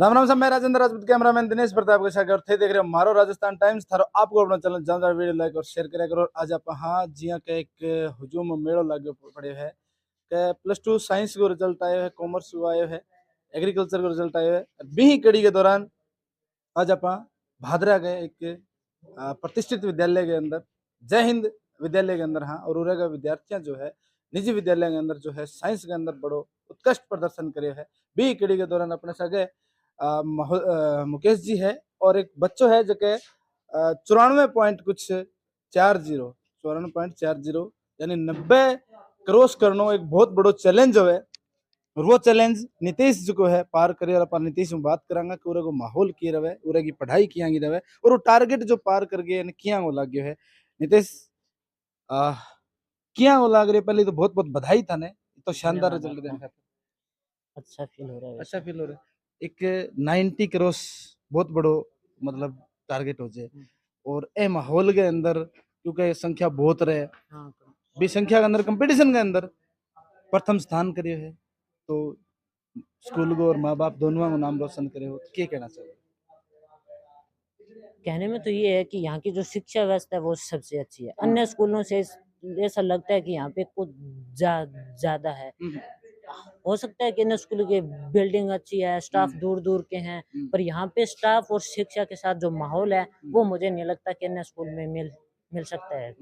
राम राम सब मैं राजेंद्र राजपूत कैमरामैन दिनेश प्रताप के साथ और थे देख रहे हो मारो राजस्थान टाइम्स थारो आपको अपना चैनल ज्यादा वीडियो लाइक और शेयर करें करो। आज आप हाँ जिया के एक हुजूम मेड़ो लागे पड़े है के +2 साइंस को रिजल्ट आयो है, कॉमर्स को आयो है, एग्रीकल्चर को रिजल्ट आयो है। बी कड़ी के दौरान आज आप भादरा गए एक प्रतिष्ठित विद्यालय के अंदर जय हिंद विद्यालय के अंदर हाँ और उरे का विद्यार्थियां जो है निजी विद्यालय के अंदर जो है साइंस के अंदर बड़ो उत्कृष्ट प्रदर्शन करे है। बी कड़ी के दौरान अपने सगे मुकेश जी है और एक बच्चों है जो के 94.40 यानी 90 क्रॉस करनो एक बहुत बड़ो चैलेंज है। और वो चैलेंज नीतीश जी को है पार करे। और अपन नीतीश में बात करांगा कि उरे को माहौल की रहे, उरे की पढ़ाई किया रहे और वो टारगेट जो पार कर गए किया वो लाग गयो है। नीतीश किया वो लाग रहे, पहले तो बहुत बहुत बधाई था ने, तो शानदार रिजल्ट देने का अच्छा फील हो रहा है। अच्छा फील हो रहा है। एक 90 क्रॉस बहुत बड़ो मतलब टारगेट हो जाए और ए माहौल के अंदर क्योंकि संख्या बहुत रहे भी संख्या के अंदर कंपटीशन के अंदर प्रथम स्थान करियो है तो स्कूल को और माँ बाप दोनों को नाम रोशन करे हो। क्या कहना चाहिए? कहने में तो ये है कि यहाँ की जो शिक्षा व्यवस्था है वो सबसे अच्छी है। अन्य स्कूलों से ऐसा लगता है कि यहाँ पे कुछ ज्यादा है। हो सकता है कि अन्य स्कूल की बिल्डिंग अच्छी है, स्टाफ दूर दूर के हैं, पर यहाँ पे स्टाफ और शिक्षा के साथ जो माहौल है वो मुझे नहीं लगता कि अन्य स्कूल में मिल सकता है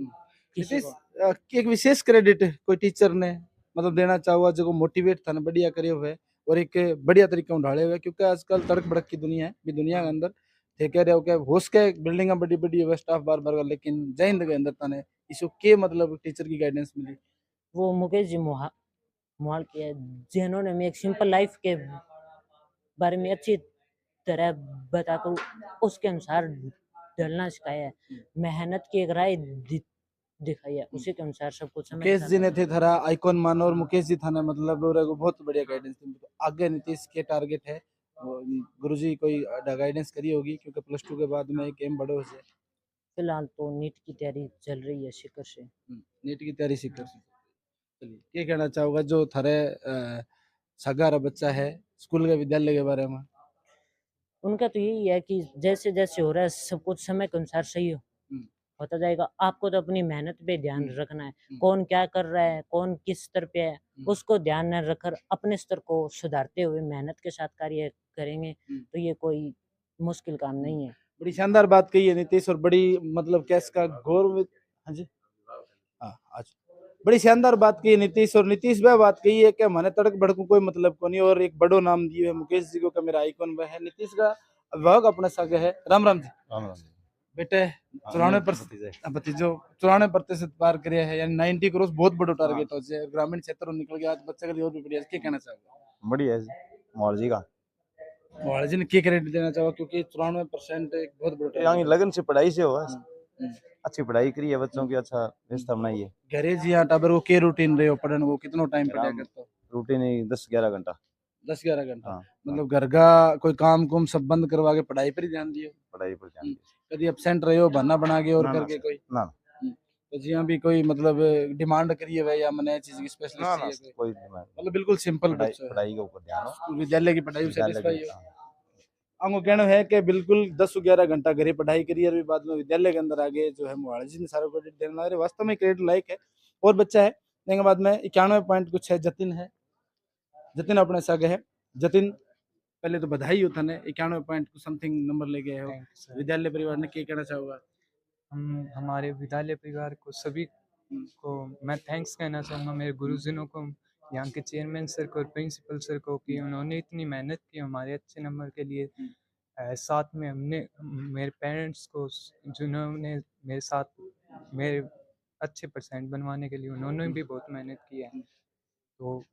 किसी को। एक विशेष क्रेडिट कोई टीचर ने मतलब देना चाहुआ जो मोटिवेट था ना बढ़िया करे हुए और एक बढ़िया तरीके में ढाले हुए, क्योंकि आजकल तड़क भड़क की दुनिया है भी दुनिया के अंदर ठेके रहे हो के होश के बिल्डिंग बड़ी बड़ी है स्टाफ बार बार, लेकिन जय हिंद के अंदर तने इसको के मतलब टीचर की गाइडेंस मिली वो मुकेश जी मुहाल के है, जिन्होंने मैं एक सिंपल लाइफ के बारे में अच्छी तरह बताकर उसके अनुसार ढलना सिखाया है। मेहनत की एक राय दिखाई है, उसी के अनुसार सब कुछ मुकेश जी ने थे थारा आइकॉन मानो और मुकेश जी था ना मतलब बहुत बढ़िया गाइडेंस थी। आगे नीतीश के टारगेट है गुरुजी कोई गाइडेंस करी होगी क्योंकि +2 के बाद में एक एम बड़ो हो जाए। फिलहाल तो नीट की तैयारी चल रही है शिखर से। नीट की तैयारी शिखर से। चलिए क्या कहना चाहूंगा जो थारे सगारा बच्चा है स्कूल के विद्यालय के बारे में? उनका तो यही है कि जैसे जैसे हो रहा है सब कुछ समय के अनुसार सही होता जाएगा। आपको तो अपनी मेहनत पे ध्यान रखना है, कौन क्या कर रहा है, कौन किस स्तर पे है, उसको ध्यान में रखकर अपने स्तर को सुधारते हुए मेहनत के साथ कार्य करेंगे तो ये कोई मुश्किल काम नहीं है। बड़ी शानदार बात कही है नीतीश और बड़ी मतलब कैस का गौरव। हाँ जी हाँ आज बड़ी शानदार बात की है नीतीश और नीतीश वह बात कही है कि मैंने तड़क भड़कू कोई मतलब को नहीं और एक बड़ो नाम दिए है मुकेश जी को का मेरा आइकॉन वह है। नीतीश का अभिभावक अपने सगे है। राम राम जी। राम राम जी। बेटे 94% पार करे है यानी 90 क्रॉस बहुत बड़ो टारगेट हो जाए ग्रामीण क्षेत्र निकल गया आज बच्चे के लिए और भी बढ़िया। क्या कहना चाहोगे? बढ़िया है मोहल जी का मोहल्ले जी ने क्या क्रेडिट देना चाहोगे क्योंकि 94% एक बहुत बड़ा यहाँ लगन से पढ़ाई से हुआ अच्छी पढ़ाई करी है बच्चों की, अच्छा व्यवस्था बनाई है। घरे जी यहाँ टाबर को के रूटीन रहे हो पढ़ने को कितना टाइम पढ़ा करते हो? रूटीन ही 10-11 घंटा 10-11 घंटा। हाँ, मतलब घर का कोई काम कुम सब बंद करवा के पढ़ाई पर ही ध्यान दियो? पढ़ाई पर ध्यान दिया। कभी एब्सेंट रहे हो बहाना बना के और ना, करके कोई ना तो जी भी कोई मतलब डिमांड करी है या मैंने चीज की स्पेशलिस्ट चाहिए कोई मतलब बिल्कुल सिंपल बच्चा है पढ़ाई के ऊपर ध्यान हो, विद्यालय की पढ़ाई सेटिस्फाई हो। हाँ। हमको कहना है कि बिल्कुल 10-11 घंटा घरे पढ़ाई करी और बाद में विद्यालय के अंदर आगे जो है मोहाली जी ने सारा क्रेडिट देना है वास्तव में क्रेडिट लायक है। और बच्चा है देने के बाद में 91 पॉइंट कुछ है। जतिन है, जतिन अपने सागे है। जतिन पहले तो बधाई होता है 91 पॉइंट समथिंग नंबर ले गए हो। विद्यालय परिवार ने क्या कहना चाहूंगा? हम हमारे विद्यालय परिवार को सभी को मैं थैंक्स कहना चाहूँगा, मेरे गुरुजनों को, यहाँ के चेयरमैन सर को और प्रिंसिपल सर को कि उन्होंने इतनी मेहनत की हमारे अच्छे नंबर के लिए। साथ में हमने मेरे पेरेंट्स को जिन्होंने मेरे साथ मेरे अच्छे परसेंट बनवाने के लिए उन्होंने भी बहुत मेहनत की है। तो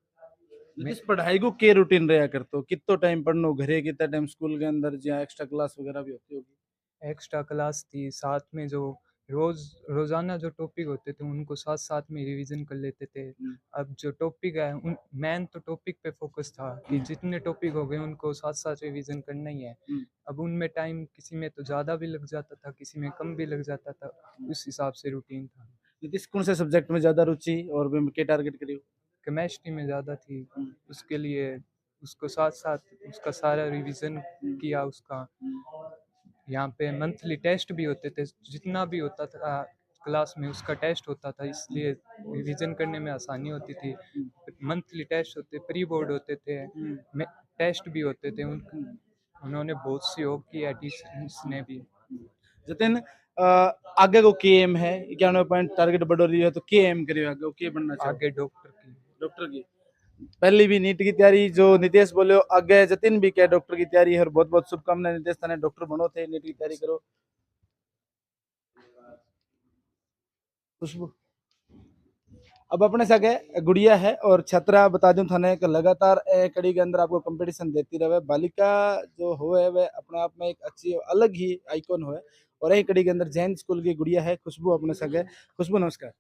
इस पढ़ाई को के रूटीन रहा करते हो कितना टाइम पढ़नो घरे कितना टाइम स्कूल के अंदर जहाँ एक्स्ट्रा क्लास वगैरह भी होती होगी? एक्स्ट्रा क्लास थी, साथ में जो रोज़ाना जो टॉपिक होते थे उनको साथ साथ में रिवीजन कर लेते थे। अब जो टॉपिक है उन मेन तो टॉपिक पे फोकस था कि जितने टॉपिक हो गए उनको साथ साथ रिवीजन करना ही है। अब उनमें टाइम किसी में तो ज़्यादा भी लग जाता था, किसी में कम भी लग जाता था, उस हिसाब से रूटीन था। नीतीश कौन से सब्जेक्ट में ज्यादा रुचि और क्या टारगेट करी? केमिस्ट्री में ज़्यादा थी, उसके लिए उसको साथ साथ उसका सारा रिवीजन किया उसका। यहाँ पे मंथली टेस्ट भी होते थे, जितना भी होता था क्लास में उसका टेस्ट होता था, इसलिए रिवीजन करने में आसानी होती थी। मंथली टेस्ट होते, प्री बोर्ड होते थे, टेस्ट भी होते थे। उन्होंने बहुत सहयोग किया टीचर्स ने भी। जतिन आगे को के एम है 91 पॉइंट टारगेट बढ़ो रही है तो के एम करियो आगे के बनना चाहिए आगे डॉक्टर की पहली भी नीट की तैयारी जो नितेश बोले हो, आगे जतिन भी क्या डॉक्टर की तैयारी है और बहुत बहुत शुभकामनाएं नितेश थाने डॉक्टर बनो थे नीट की तैयारी करो। खुशबू अब अपने साथ गुड़िया है और छात्रा बता दूं थाने कि लगातार कड़ी के अंदर आपको कंपटीशन देती रहे। बालिका जो हो है वह अपने आप में एक अच्छी अलग ही आइकॉन हो है और यही कड़ी के अंदर जैन स्कूल की गुड़िया है खुशबू अपने साथ है। खुशबू नमस्कार।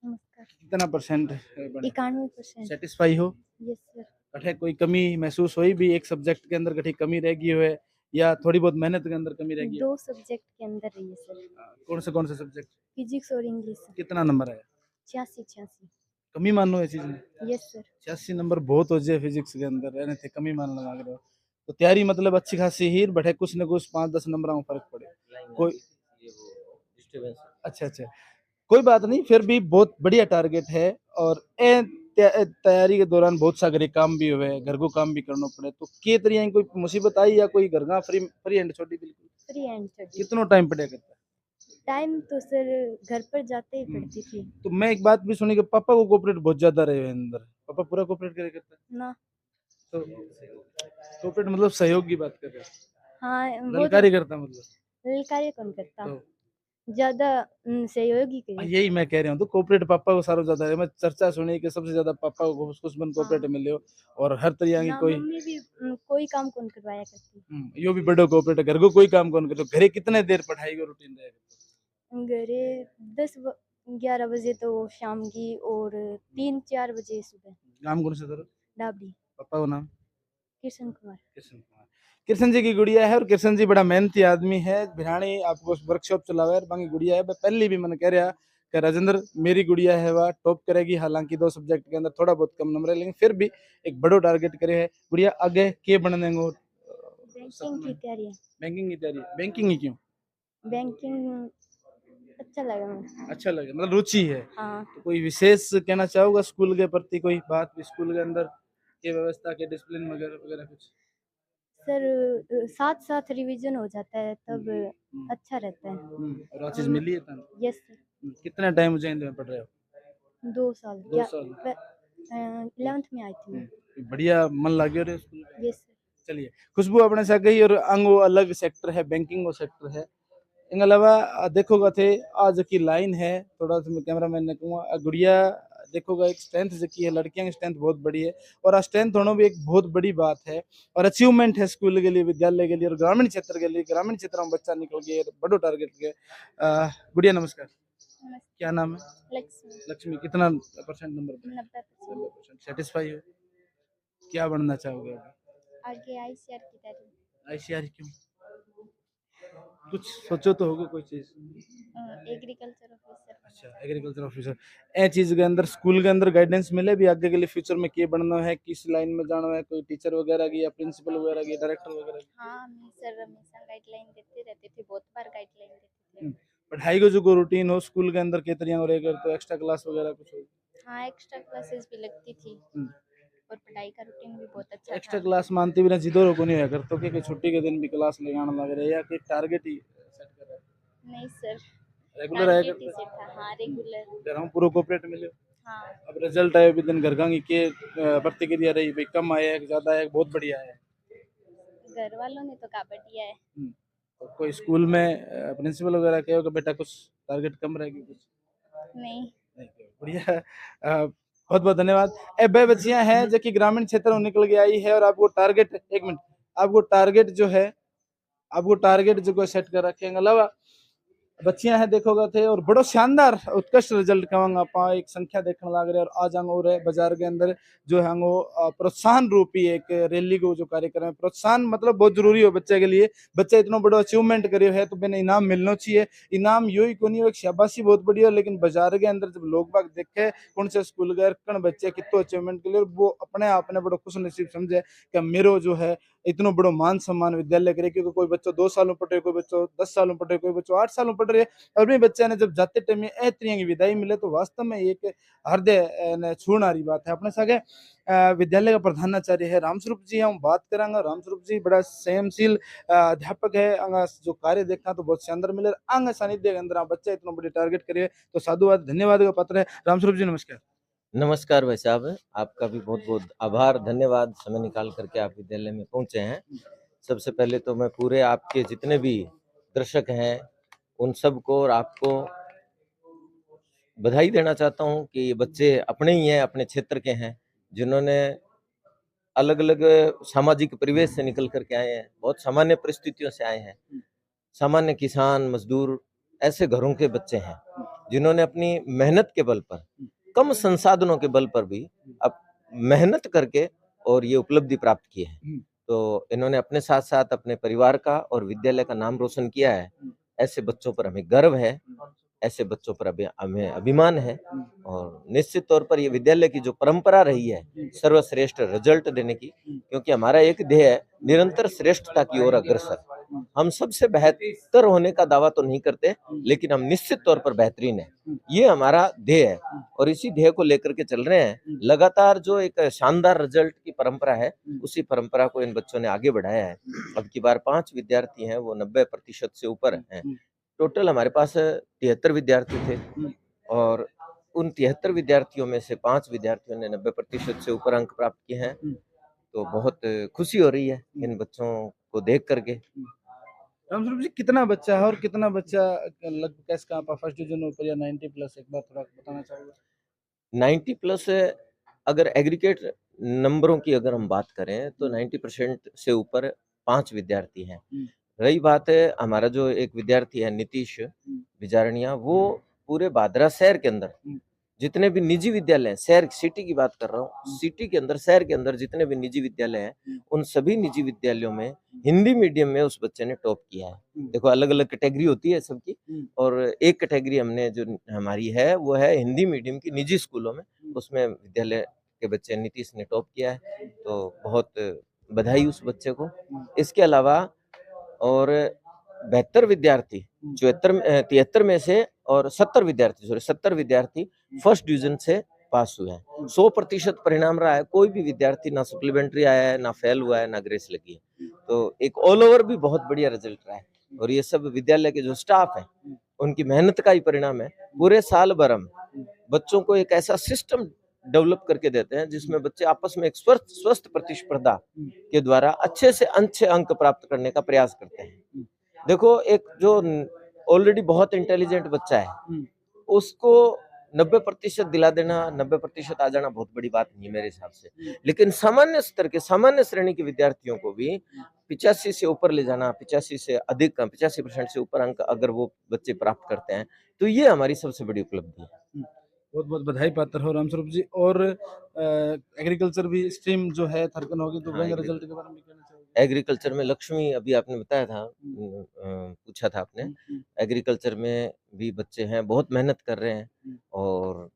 नमस्कार। कितना परसेंट 91%। सेटिस्फाई हो? Yes sir. कठे कोई कमी महसूस हुई भी एक सब्जेक्ट के अंदर कठी कमी रह गई है या थोड़ी बहुत मेहनत के अंदर कमी रह गई है? 2 सब्जेक्ट के अंदर रही है सर। कौन से सब्जेक्ट? फिजिक्स और इंग्लिश। कितना नंबर आया? 86। कमी मान लो ये चीज में? Yes sir. 86 नंबर बहुत हो जाए फिजिक्स के अंदर रहने थे कमी मान लगा रहे हो तो तैयारी मतलब अच्छी खासी ही बैठे कुछ न कुछ 5-10 नंबर में फर्क पड़े कोई। अच्छा कोई बात नहीं फिर भी बहुत बढ़िया टारगेट है और तैयारी के दौरान बहुत सा घरे काम भी हुए घर को काम भी करना पड़े तो के तरिया कोई मुसीबत आई या कोई घर का फ्री हैंड छोटी बिल्कुल फ्री हैंड छोटी। कितना टाइम पड़े करता? टाइम तो सर घर पर जाते ही पड़ती थी। तो मैं एक बात भी सुनी कि पापा को कोऑपरेट बहुत ज्यादा रहे अंदर, पापा पूरा कोऑपरेट करे करता है ना? तो कोऑपरेट मतलब सहयोग की बात कर रहे हैं? हाँ वो ललकारी करता मतलब ललकारी कौन करता तो ज्यादा सहयोगी करी। यही मैं कह रहा हूँ तो कोऑपरेट पापा को सारा ज्यादा है। मैं चर्चा सुनी कि सबसे ज्यादा पापा को खुशबन कोऑपरेट मिले हो और हर तरीके की ना कोई मम्मी भी कोई काम कौन करवाया करती। यो भी बड़ो कोऑपरेट घर को कोई काम कौन करे घरे कितने देर पढ़ाई का रूटीन रहेगा? घरे 10-11 बजे तो शाम की और 3-4 बजे सुबह। काम कौन से तरह? डाबडी। पापा का नाम? कृष्ण कुमार। कृष्ण जी की गुड़िया है और कृष्ण जी बड़ा मेहनती आदमी है। भिरानी आपको वर्कशॉप चलावा है बाकी गुड़िया है पहली भी मैंने कह रहा कि राजेंद्र मेरी गुड़िया है वह टॉप करेगी। हालांकि 2 सब्जेक्ट के अंदर थोड़ा बहुत कम नंबर है लेकिन फिर भी एक बड़ो टारगेट करे है गुड़िया आगे के बनने को। बैंकिंग की तैयारी है। बैंकिंग की तैयारी? बैंकिंग ही क्यों? बैंकिंग अच्छा लगा मुझे। अच्छा लगे मतलब रुचि है। हाँ। तो कोई विशेष कहना चाहोगा स्कूल के प्रति कोई बात भी स्कूल के अंदर के व्यवस्था के डिसिप्लिन वगैरह वगैरह कुछ? सर साथ साथ रिवीजन हो जाता है तब अच्छा रहता है। और वो चीज मिली है तन? Yes sir. कितना टाइम उज्जैन में पढ़ रहे हो? 2 साल। 2 साल 11th में आई थी मैं। बढ़िया मन लगे रहे स्कूल में? Yes sir. चलिए खुशबू अपने साथ गई और अंगो अलग सेक्टर है बैंकिंग वो सेक्टर है। इन अलावा देखोगा थे आज की लाइन है थोड़ा सा मैं कैमरामैन ने कहूँगा गुड़िया देखोगा एक स्ट्रेंथ की है लड़कियों की स्ट्रेंथ बहुत बड़ी है और आज स्ट्रेंथ होना भी एक बहुत बड़ी बात है और अचीवमेंट है स्कूल के लिए विद्यालय के लिए और ग्रामीण क्षेत्र के लिए। ग्रामीण क्षेत्र में बच्चा निकल गया बड़ो टारगेट के। गुड़िया नमस्कार। क्या नाम है? लक्ष्मी। लक्ष्मी कितना परसेंट नंबर? 90%। सेटिस्फाई हो? क्या बनना चाहोगे आगे आईसीआर की तैयारी। आईसीआर क्यों? कुछ सोचो तो होगा कोई चीज? Agriculture officer. अच्छा एग्रीकल्चर ऑफिसर ए चीज के अंदर स्कूल के अंदर गाइडेंस मिले भी आगे के लिए फ्यूचर में क्या बनना है किस लाइन में जाना है कोई टीचर वगैरह की या प्रिंसिपल वगैरह की डायरेक्टर वगैरह की? हाँ सर हमेशा गाइडलाइन देते रहते थे बहुत बार गाइडलाइन देते थे। पढ़ाई का जो रूटीन हो स्कूल के अंदर कितनी और अगर तो एक्स्ट्रा क्लास वगैरह कुछ हो? हाँ एक्स्ट्रा क्लासेस भी लगती थी और पढ़ाई का रूटीन भी बहुत अच्छा एक्स्ट्रा था। क्लास मानती भी ना जिदो को नहीं है तो कि छुट्टी के दिन भी क्लास लगाना लग रहा है या कोई टारगेट ही सेट कर रहा है? नहीं सर रेगुलर आया टारगेट ही सेट था। हाँ रेगुलर। घर हम पूरा कोऑपरेट मिले। हाँ अब रिजल्ट आए भी दिन घर की के प्रतिक्रिया रही भाई कम आया है ज्यादा है बहुत बढ़िया है? घर वालों ने तो कहा बढ़िया है। तो कोई स्कूल में प्रिंसिपल वगैरह कहो कि बेटा कुछ टारगेट कम रहेगी कुछ? नहीं बढ़िया बहुत बहुत धन्यवाद। ए बे बच्चियां हैं जो कि ग्रामीण क्षेत्र में निकल के आई है और आपको टारगेट एक मिनट आपको टारगेट जो है आपको टारगेट जो सेट कर रखे हैं। अलावा बच्चियां हैं देखोगे थे और बड़ो शानदार उत्कृष्ट रिजल्ट कहवांगा आप एक संख्या देखने लग रहे और आज आंगो और बाजार के अंदर जो है वो प्रोत्साहन रूपी एक रैली को जो कार्यक्रम है प्रोत्साहन मतलब बहुत जरूरी हो बच्चे के लिए बच्चा इतना बड़ा अचीवमेंट करियो है तो मैंने इनाम मिलना चाहिए इनाम यो ही को नहीं हो एक शाबाशी बहुत बड़ी हो लेकिन बाजार के अंदर जब लोग बाग देखे कौन से स्कूल गए कौन बच्चे कितो अचीवमेंट के लिए वो अपने आप ने बड़ो खुश नसीब समझे कि मेरो जो है इतना बड़ो मान सम्मान विद्यालय करे क्योंकि कोई बच्चों 2 सालों पढ़े कोई बच्चों 10 सालों पढ़े कोई बच्चों 8 सालों पढ़ रहे और भी बच्चे ने जब जाते टाइम में इतनी की विदाई मिले तो वास्तव में एक हृदय ने छूने वाली बात है अपने सगे विद्यालय का प्रधानाचार्य है रामस्वरूप जी हम बात करांगा रामस्वरूप जी बड़ा संयमशील अध्यापक है अंगा जो कार्य देखा तो बहुत शानदार मिले अंग सानिध्य के अंदर बच्चा इतना बड़ी टारगेट करिए तो साधुवाद धन्यवाद का पात्र है रामस्वरूप जी नमस्कार नमस्कार भाई साहब, आपका भी बहुत बहुत आभार धन्यवाद समय निकाल करके आप विद्यालय में पहुंचे हैं। सबसे पहले तो मैं पूरे आपके जितने भी दर्शक हैं उन सबको और आपको बधाई देना चाहता हूं कि ये बच्चे अपने ही हैं, अपने क्षेत्र के हैं, जिन्होंने अलग अलग सामाजिक परिवेश से निकल करके आए हैं, बहुत सामान्य परिस्थितियों से आए हैं, सामान्य किसान मजदूर ऐसे घरों के बच्चे हैं जिन्होंने अपनी मेहनत के बल पर कम संसाधनों के बल पर भी अब मेहनत करके और ये उपलब्धि प्राप्त की है। तो इन्होंने अपने साथ साथ अपने परिवार का और विद्यालय का नाम रोशन किया है। ऐसे बच्चों पर हमें गर्व है, ऐसे बच्चों पर हमें अभिमान है और निश्चित तौर पर ये विद्यालय की जो परंपरा रही है सर्वश्रेष्ठ रिजल्ट देने की, क्योंकि हमारा एक ध्येय है निरंतर श्रेष्ठता की ओर अग्रसर। हम सबसे बेहतर होने का दावा तो नहीं करते, लेकिन हम निश्चित तौर पर बेहतरीन है, ये हमारा ध्येय है और इसी ध्येय को लेकर के चल रहे हैं। लगातार जो एक शानदार रिजल्ट की परंपरा है उसी परंपरा को इन बच्चों ने आगे बढ़ाया है। अब की बार 5 विद्यार्थी हैं वो 90% से ऊपर हैं। टोटल हमारे पास 73 विद्यार्थी थे और उन 73 विद्यार्थियों में से 5 विद्यार्थियों ने 90% से ऊपर अंक प्राप्त किए हैं। तो बहुत खुशी हो रही है इन बच्चों को देख करके। रामस्वरूप जी कितना बच्चा है और कितना बच्चा लगभग कैसे का फर्स्ट डिवीजन ऊपर या 90 प्लस एक बार थोड़ा बताना चाहोगे 90 प्लस अगर एग्रीगेट नंबरों की अगर हम बात करें तो 90% से ऊपर 5 विद्यार्थी हैं। रही बात है हमारा जो एक विद्यार्थी है नीतीश बिजारनिया, वो पूरे भादरा शहर के अंदर जितने भी निजी विद्यालय हैं, शहर सिटी की बात कर रहा हूँ, सिटी के अंदर शहर के अंदर जितने भी निजी विद्यालय हैं उन सभी निजी विद्यालयों में हिंदी मीडियम में उस बच्चे ने टॉप किया है। देखो अलग अलग कैटेगरी होती है सबकी और एक कैटेगरी हमने जो हमारी है वो है हिंदी मीडियम की निजी स्कूलों में, उसमें विद्यालय के बच्चे नीतीश ने टॉप किया है, तो बहुत बधाई उस बच्चे को। इसके अलावा और 72 विद्यार्थी 73 में से और 70 विद्यार्थी फर्स्ट डिवीजन से पास हुए हैं। 100% परिणाम रहा है, कोई भी विद्यार्थी ना सप्लीमेंट्री आया है, ना फेल हुआ है, ना ग्रेस लगी है। तो एक ऑल ओवर भी बहुत बढ़िया रिजल्ट रहा है और ये सब विद्यालय के जो स्टाफ है उनकी मेहनत का ही परिणाम है। पूरे साल भर हम बच्चों को एक ऐसा सिस्टम डेवलप करके देते हैं जिसमें बच्चे आपस में एक स्वस्थ प्रतिस्पर्धा के द्वारा अच्छे से अच्छे अंक प्राप्त करने का प्रयास करते हैं। देखो एक जो ऑलरेडी बहुत इंटेलिजेंट बच्चा है उसको 90% दिला देना, 90% आ जाना बहुत बड़ी बात नहीं है मेरे हिसाब से, लेकिन सामान्य स्तर के सामान्य श्रेणी के विद्यार्थियों को भी 85 से ऊपर ले जाना, 85 से अधिक 85% से ऊपर अंक अगर वो बच्चे प्राप्त करते हैं तो ये हमारी सबसे बड़ी उपलब्धि है। बहुत बहुत बधाई पात्र हो रामस्वरूप जी। और एग्रीकल्चर भी स्ट्रीम जो है थरकन होगी तो वही रिजल्ट के बारे में कहना चाहोगे एग्रीकल्चर में लक्ष्मी अभी आपने बताया था, पूछा था आपने, एग्रीकल्चर में भी बच्चे हैं, बहुत मेहनत कर रहे हैं और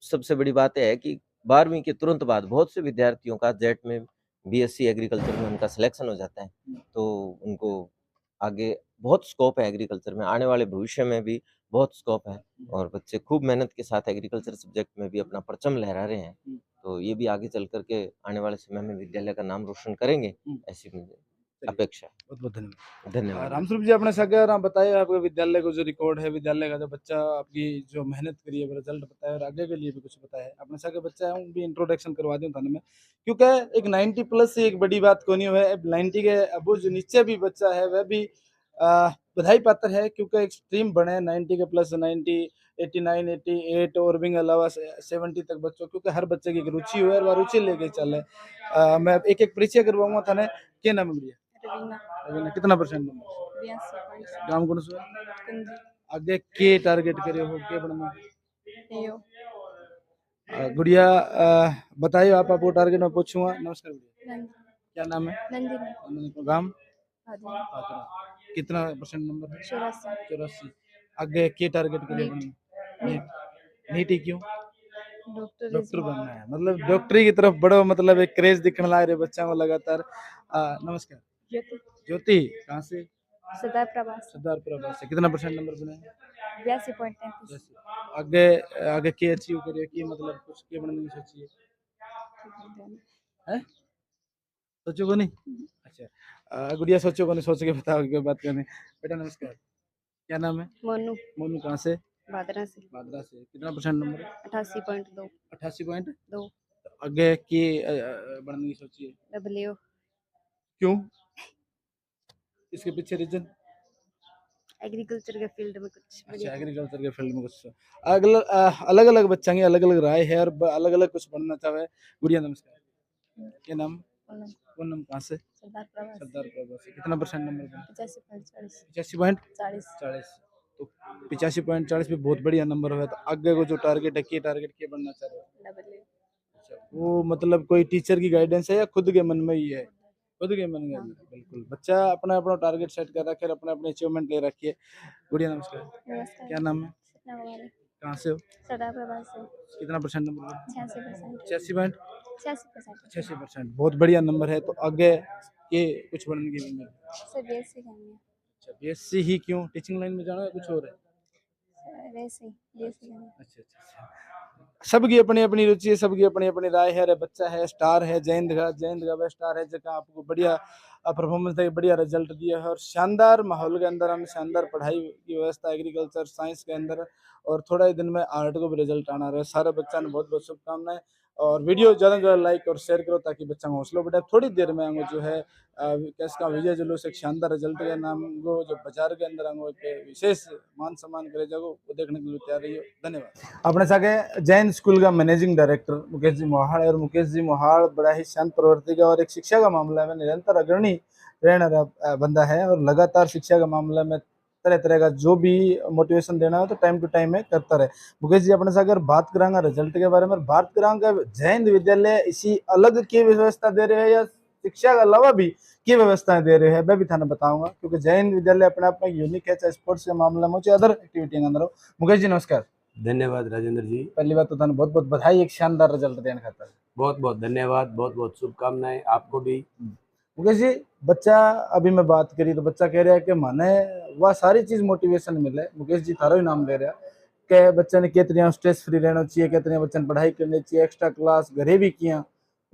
सबसे बड़ी बात है कि 12वीं के तुरंत बाद बहुत से विद्यार्थियों का जेट में बीएससी एग्रीकल्चर में उनका सिलेक्शन हो जाता है, तो उनको आगे बहुत स्कोप है एग्रीकल्चर में, आने वाले भविष्य में भी बहुत स्कोप है और बच्चे खूब मेहनत के साथ एग्रीकल्चर सब्जेक्ट में भी अपना परचम लहरा रहे हैं। तो ये भी आगे चल करके आने वाले समय में विद्यालय का नाम रोशन करेंगे, ऐसी मुझे अपेक्षा है। बहुत बहुत धन्यवाद धन्यवाद। रामस्वरूप जी अपने सगे आप बताइए आपके विद्यालय को जो रिकॉर्ड है विद्यालय का जो बच्चा आपकी जो मेहनत करी है रिजल्ट बताया और आगे के लिए भी कुछ बताया अपने सगे बच्चा है उन भी इंट्रोडक्शन करवा दूं थाने में, क्योंकि एक 90 प्लस से एक बड़ी बात कोनी है। 90 के अब जो नीचे भी बच्चा है वह भी बधाई पात्र है, क्योंकि एक स्ट्रीम बने 90 के प्लस 90 89 88 और भी अलावा 70 तक बच्चों, क्योंकि हर बच्चे की एक रुचि हुई है और रुचि लेके चले। मैं एक एक परिचय करवाऊंगा थाने। क्या नाम है भैया? रवीना रवीना कितना परसेंट नंबर 82 गांव कौन सा है? कुंजी आगे के टारगेट करे हो के बनना यो गुड़िया बताइए आप वो टारगेट में पूछूंगा। नमस्कार गुड़िया, नंद क्या नाम है? नंदिनी नंदनी गांव आदि पात्रा। कितना परसेंट नंबर है? 84 84। आगे के टारगेट करे नीट बनना? नीट नीट ही क्यों? डॉक्टर डॉक्टर बनना है, मतलब डॉक्टरी की तरफ बड़ो, मतलब एक क्रेज दिखने लग रहे बच्चा को लगातार। नमस्कार ज्योति ज्योति, कहाँ से? सदा प्रभास सरदार प्रभा से। कितना परसेंट नंबर बने? 82.33 जैसे आगे आगे के अचीव करिए कि मतलब कुछ के बनने की सोचिए है? सोचो को नहीं? अच्छा गुड़िया सोचो को नहीं, सोच के बताओ क्या बात करनी। बेटा नमस्कार, क्या नाम है? मोनू मोनू, कहाँ से? बादरा से बादरा से। कितना परसेंट नंबर है? 88.2 88.2। 2 आगे की बनने की सोचिए डब्ल्यू क्यों? इसके पीछे रीजन? एग्रीकल्चर के फील्ड में कुछ अच्छा बढ़िया एग्रीकल्चर के फील्ड में कुछ अलग अलग बच्चा की अलग अलग राय है और अलग अलग कुछ बनना चाहे। गुड़िया नमस्कार, क्या नाम? पूनम पूनम, कहाँ से? सरदार प्रभास सरदार प्रभा से। कितना परसेंट नंबर बना? 85.40 85.40। 40 तो 85.40 भी बहुत बढ़िया नंबर हुआ। तो आगे को जो टारगेट है, क्या टारगेट क्या बनना चाह रहे हो? डब्ल्यू अच्छा वो मतलब कोई टीचर की गाइडेंस है या खुद के मन में ही है? खुद के मन में हाँ। बिल्कुल। बच्चा अपना अपना टारगेट सेट कर रखे, अपने अपने अचीवमेंट ले रखी है। गुड़िया नमस्कार, नमस्कार क्या नाम है? सपना कुमारी कहाँ से हो? सरदार प्रभास से कितना परसेंट नंबर? 86% 86.86%। 86% बहुत बढ़िया नंबर है। तो आगे ये कुछ बनने की उम्मीद है? सर बीएससी करनी अच्छा बीएससी ही क्यों? टीचिंग लाइन में जाना है कुछ और है? है वैसे ही बीएससी करनी अच्छा अच्छा अच्छा। सबकी अपनी अपनी रुचि है, सबकी अपनी अपनी राय है। अरे बच्चा है, स्टार है, जयंत का स्टार है, जगह आपको बढ़िया परफॉर्मेंस देके बढ़िया रिजल्ट दिया है और शानदार माहौल के अंदर हम शानदार पढ़ाई की व्यवस्था एग्रीकल्चर साइंस के अंदर, और थोड़ा ही दिन में आर्ट को भी रिजल्ट आना रहे। सारे बच्चा ने बहुत बहुत शुभकामनाएं और वीडियो ज़्यादा से ज़्यादा लाइक और शेयर करो ताकि बच्चा हौसला बढ़े। थोड़ी देर में आंगो जो है इसका विजय जुलूस एक शानदार रिजल्ट के नाम को जो बाजार के अंदर आंगो एक विशेष मान सम्मान करे जागो वो देखने के लिए तैयार रहिए। धन्यवाद। अपने सागे जैन स्कूल का मैनेजिंग डायरेक्टर मुकेश जी मोहाड़ है और मुकेश जी मोहाड़ बड़ा ही शांत प्रवृत्ति का और एक शिक्षा का मामला में निरंतर अग्रणी रहने बंदा है और लगातार शिक्षा का मामला में तरह तरह का जो भी मोटिवेशन देना हो तो टाइम टू टाइम में करता रहे। मुकेश जी अपने से अगर बात करांगा रिजल्ट के बारे में, बात करांगा जैन विद्यालय इसी अलग की व्यवस्था दे रहे हैं या शिक्षा के अलावा भी की व्यवस्थाएं दे रहे हैं मैं भी थाने बताऊंगा, क्योंकि जैन विद्यालय अपने आप में यूनिक है, चाहे स्पोर्ट्स के मामले में हो चाहे अदर एक्टिविटी के अंदर हो। मुकेश जी नमस्कार। धन्यवाद राजेंद्र जी, पहली बात तो थाने बहुत बहुत बधाई एक शानदार रिजल्ट देने खातर। बहुत बहुत धन्यवाद, बहुत बहुत शुभकामनाएं आपको भी। मुकेश जी बच्चा अभी मैं बात करी तो बच्चा कह रहा है कि माने वह सारी चीज मोटिवेशन मिले। मुकेश जी थारो ही नाम ले रहा कि बच्चे ने कितनी स्ट्रेस फ्री रहना चाहिए, कितने बच्चे ने पढ़ाई करनी चाहिए, एक्स्ट्रा क्लास घरे भी किया,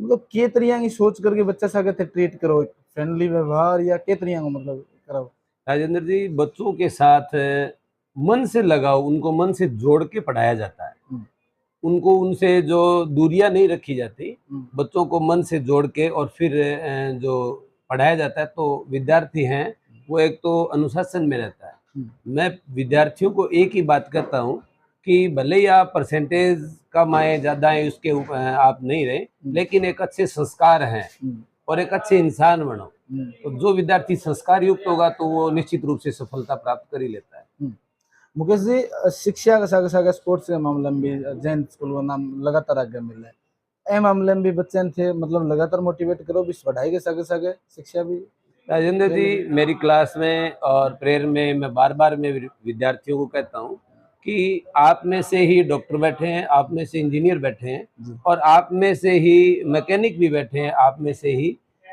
मतलब के तरिया की सोच करके बच्चा सागे ट्रीट करो, फ्रेंडली व्यवहार या के तरिया को मतलब करो? राजेंद्र जी, बच्चों के साथ मन से लगाओ, उनको मन से जोड़ के पढ़ाया जाता है। उनको उनसे जो दूरियां नहीं रखी जाती, बच्चों को मन से जोड़ के और फिर जो पढ़ाया जाता है तो विद्यार्थी हैं वो एक तो अनुशासन में रहता है। मैं विद्यार्थियों को एक ही बात कहता हूँ कि भले ही आप परसेंटेज कम आए ज़्यादा आए उसके आप नहीं रहे, लेकिन एक अच्छे संस्कार हैं और एक अच्छे इंसान बनो। तो जो विद्यार्थी संस्कार युक्त होगा तो वो निश्चित रूप से सफलता प्राप्त कर ही लेता है। मुकेश जी शिक्षा का सागे सागे स्पोर्ट्स के मामले में भी जैन स्कूल का नाम लगातार आगे मिला है। ए मामले में भी बच्चे थे मतलब लगातार मोटिवेट करो भी पढ़ाई के सागे सागे शिक्षा भी। राजेंद्र जी, मेरी क्लास में और प्रेयर में मैं बार बार मैं विद्यार्थियों को कहता हूँ कि आप में से ही डॉक्टर बैठे हैं, आप में से इंजीनियर बैठे हैं और आप में से ही मैकेनिक भी बैठे हैं, आप में से ही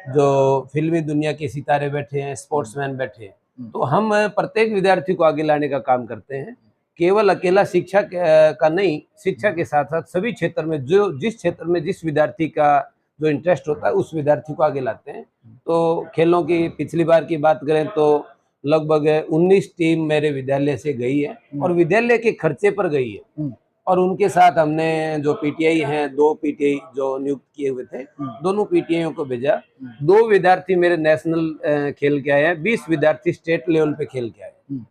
जो फिल्मी दुनिया के सितारे बैठे हैं, स्पोर्ट्समैन बैठे हैं। तो हम प्रत्येक विद्यार्थी को आगे लाने का काम करते हैं। केवल अकेला शिक्षा का नहीं, शिक्षा के साथ साथ सभी क्षेत्र में जो जिस क्षेत्र में जिस विद्यार्थी का जो इंटरेस्ट होता है उस विद्यार्थी को आगे लाते हैं। तो खेलों की पिछली बार की बात करें तो लगभग 19 टीम मेरे विद्यालय से गई है और विद्यालय के खर्चे पर गई है। और उनके साथ हमने जो पीटीआई हैं, 2 पीटीआई जो नियुक्त किए हुए थे, दोनों पीटीआईयों को भेजा। 2 विद्यार्थी मेरे नेशनल खेल के आए हैं, 20 विद्यार्थी स्टेट लेवल पे खेल के आए हैं।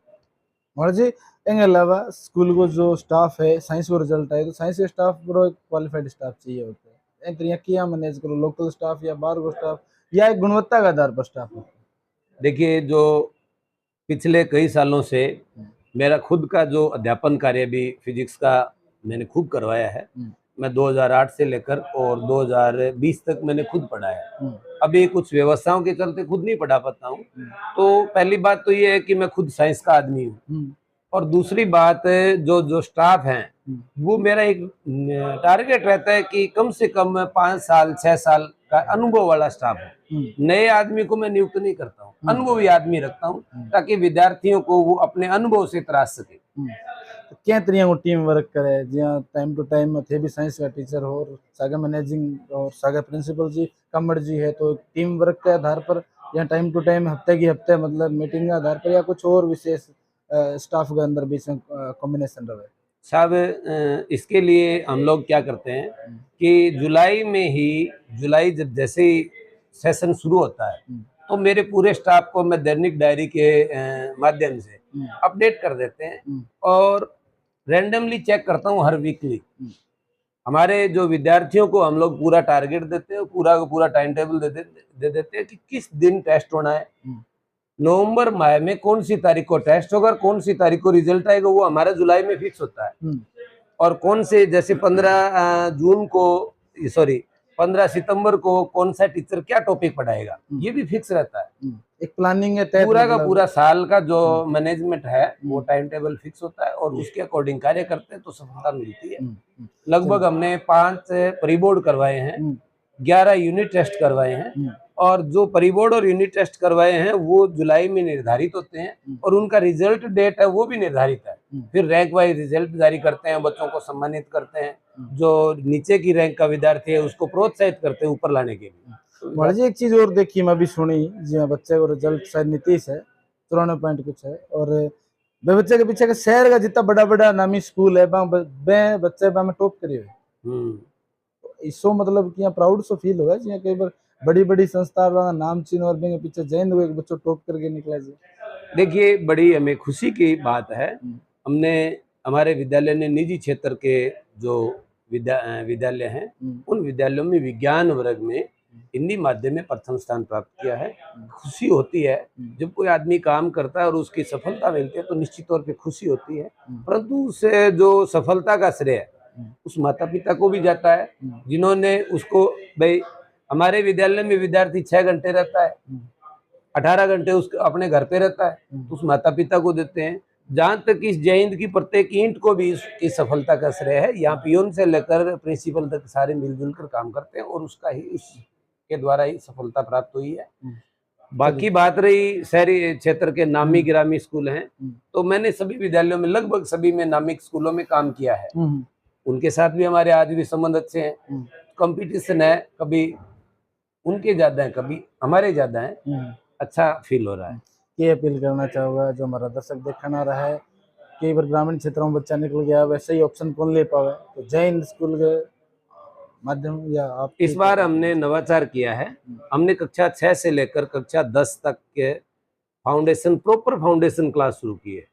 और जी इसके अलावा स्कूल को जो स्टाफ है साइंस को रिजल्ट आए तो साइंस के स्टाफ पर क्वालिफाइड स्टाफ चाहिए होता है। इन तरीके किया मैनेज करो लोकल स्टाफ या बाहर को स्टाफ या एक गुणवत्ता के आधार पर स्टाफ होता है? देखिए, जो पिछले कई सालों से मेरा खुद का जो अध्यापन कार्य भी फिजिक्स का मैंने खुद करवाया है। मैं 2008 से लेकर और 2020 तक मैंने खुद पढ़ाया। अभी कुछ व्यवस्थाओं के चलते खुद नहीं पढ़ा पाता हूँ। तो पहली बात तो ये है कि मैं खुद साइंस का आदमी हूँ, और दूसरी बात जो स्टाफ है वो मेरा एक टारगेट रहता है कि कम से कम 5 साल 6 साल का अनुभव वाला स्टाफ है। नए आदमी को मैं नियुक्त नहीं करता हूँ, अनुभवी आदमी रखता हूँ ताकि विद्यार्थियों को वो अपने अनुभव से तराश सके। क्या तरीके टीम वर्क करे, जियां टाइम टू टाइम थे भी साइंस का टीचर हो और सागा मैनेजिंग और सागा प्रिंसिपल जी कमर जी है, तो टीम वर्क के आधार पर या टाइम टू टाइम हफ्ते की हफ्ते मतलब मीटिंग के आधार पर या कुछ और विशेष स्टाफ के अंदर बीच में कॉम्बिनेशन रहे? साहब इसके लिए हम लोग क्या करते हैं कि जुलाई में ही, जुलाई जैसे ही सेशन शुरू होता है तो मेरे पूरे स्टाफ को मैं दैनिक डायरी के माध्यम से अपडेट कर देते हैं और रैंडमली चेक करता हूँ हर वीकली। हमारे जो विद्यार्थियों को हम लोग पूरा टारगेट देते हैं, पूरा का पूरा टाइम टेबल दे देते हैं कि किस दिन टेस्ट होना है, नवंबर माह में कौन सी तारीख को टेस्ट होगा, कौन सी तारीख को रिजल्ट आएगा, वो हमारा जुलाई में फिक्स होता है। और कौन से, जैसे 15 सितंबर को कौन सा टीचर क्या टॉपिक पढ़ाएगा, ये भी फिक्स रहता है। एक प्लानिंग है, पूरा का पूरा साल का जो मैनेजमेंट है वो टाइम टेबल फिक्स होता है और उसके अकॉर्डिंग कार्य करते हैं तो सफलता मिलती है। लगभग हमने 5 प्री बोर्ड करवाए हैं, 11 यूनिट टेस्ट करवाए हैं, और जो प्री बोर्ड और यूनिट टेस्ट करवाए हैं वो जुलाई में निर्धारित होते हैं और उनका रिजल्ट डेट है वो भी निर्धारित है। फिर रैंक वाइज रिजल्ट जारी करते हैं, बच्चों को सम्मानित करते हैं, जो नीचे की रैंक का विद्यार्थी है उसको प्रोत्साहित करते हैं ऊपर लाने के लिए। बड़ा जी एक चीज और देखी मैं भी सुनी, जी बच्चे को रिजल्ट शायद नीतीश है 94 पॉइंट कुछ है, और वे बच्चे के पीछे का शहर का जितना बड़ा बड़ा नामी स्कूल है बच्चे में टॉप करे हुए इसो मतलब कि प्राउड सो फील होगा जी। कई बार बड़ी बड़ी संस्था नाम चिन्ह और पीछे जैन हुए बच्चों टॉप करके निकला जी। देखिए बड़ी हमें खुशी की बात है, हमने हमारे विद्यालय ने निजी क्षेत्र के जो विद्यालय हैं उन विद्यालयों में विज्ञान वर्ग में हिंदी माध्यम में प्रथम स्थान प्राप्त किया है। खुशी होती है जब कोई आदमी काम करता है और उसकी सफलता मिलती है तो निश्चित तौर पे खुशी होती है, परंतु उसे जो सफलता का श्रेय उस माता पिता को भी जाता है जिन्होंने उसको, भाई हमारे विद्यालय में विद्यार्थी 6 घंटे रहता है, 18 घंटे उसके अपने घर पे रहता है, तो उस माता पिता को देते हैं। जहाँ तक इस जय हिंद की प्रत्येक ईंट को भी इसकी सफलता का श्रेय है। यहाँ पियोन से लेकर प्रिंसिपल तक सारे मिलजुल कर काम करते हैं और उसका ही, उसके द्वारा ही सफलता प्राप्त हुई है। बाकी बात रही शहरी क्षेत्र के नामी गिरामी स्कूल हैं, तो मैंने सभी विद्यालयों में, लगभग सभी में नामी स्कूलों में काम किया है। उनके साथ भी हमारे आज भी संबंध अच्छे हैं। कंपटीशन है, कभी उनके ज्यादा है कभी हमारे ज्यादा है, अच्छा फील हो रहा है। ये अपील करना चाहूँगा जो हमारा दर्शक देखना रहा है, कई बार ग्रामीण क्षेत्रों में बच्चा निकल गया, वैसे ही ऑप्शन कौन ले पावे, तो जय हिंद स्कूल के माध्यम या आप इस बार हमने नवाचार किया है। हमने कक्षा 6 से लेकर कक्षा 10 तक के फाउंडेशन, प्रॉपर फाउंडेशन क्लास शुरू की है।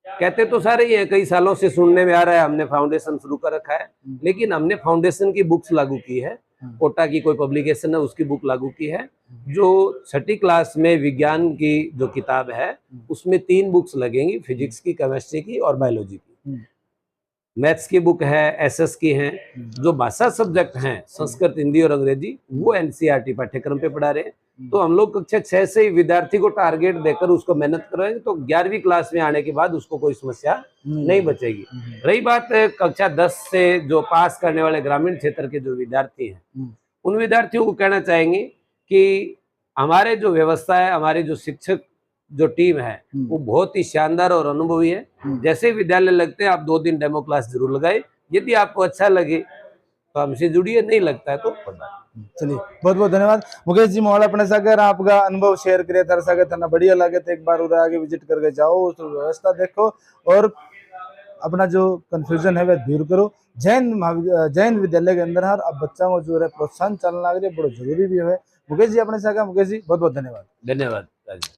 कहते तो सारे ही है, कई सालों से सुनने में आ रहा है हमने फाउंडेशन शुरू कर रखा है, लेकिन हमने फाउंडेशन की बुक्स लागू की है। कोटा की कोई पब्लिकेशन है उसकी बुक लागू की है। जो 6ठी क्लास में विज्ञान की जो किताब है उसमें 3 बुक्स लगेंगी, फिजिक्स की, केमिस्ट्री की और बायोलॉजी की। मैथ्स की बुक है, एसएस की है। जो भाषा सब्जेक्ट हैं संस्कृत, हिंदी और अंग्रेजी, वो एनसीईआरटी पाठ्यक्रम पे पढ़ा रहे हैं। तो हम लोग कक्षा 6 से ही विद्यार्थी को टारगेट देकर उसको मेहनत करवाएंगे तो 11वीं क्लास में आने के बाद उसको कोई समस्या नहीं बचेगी। रही बात कक्षा 10 से जो पास करने वाले ग्रामीण क्षेत्र के जो विद्यार्थी हैं, उन विद्यार्थियों को कहना चाहेंगे कि हमारे जो व्यवस्था है, हमारे जो शिक्षक जो टीम है वो बहुत ही शानदार और अनुभवी है। जैसे विद्यालय लगते हैं आप 2 दिन डेमो क्लास जरूर लगाए, यदि आपको अच्छा लगे तो हमसे जुड़िए, नहीं लगता है तो चलिए। बहुत बहुत धन्यवाद मुकेश जी मोहला अपने सागर आपका अनुभव शेयर करे थारे सागर तना बढ़िया लगे तो एक बार उधर आगे विजिट करके जाओ, उस व्यवस्था देखो और अपना जो कंफ्यूजन है वह दूर करो। जैन विद्यालय के अंदर हर अब बच्चों को जो है प्रोत्साहन चलना लग रही है, बड़ा जरूरी भी है। मुकेश जी अपने सागर, मुकेश जी बहुत बहुत धन्यवाद। धन्यवाद।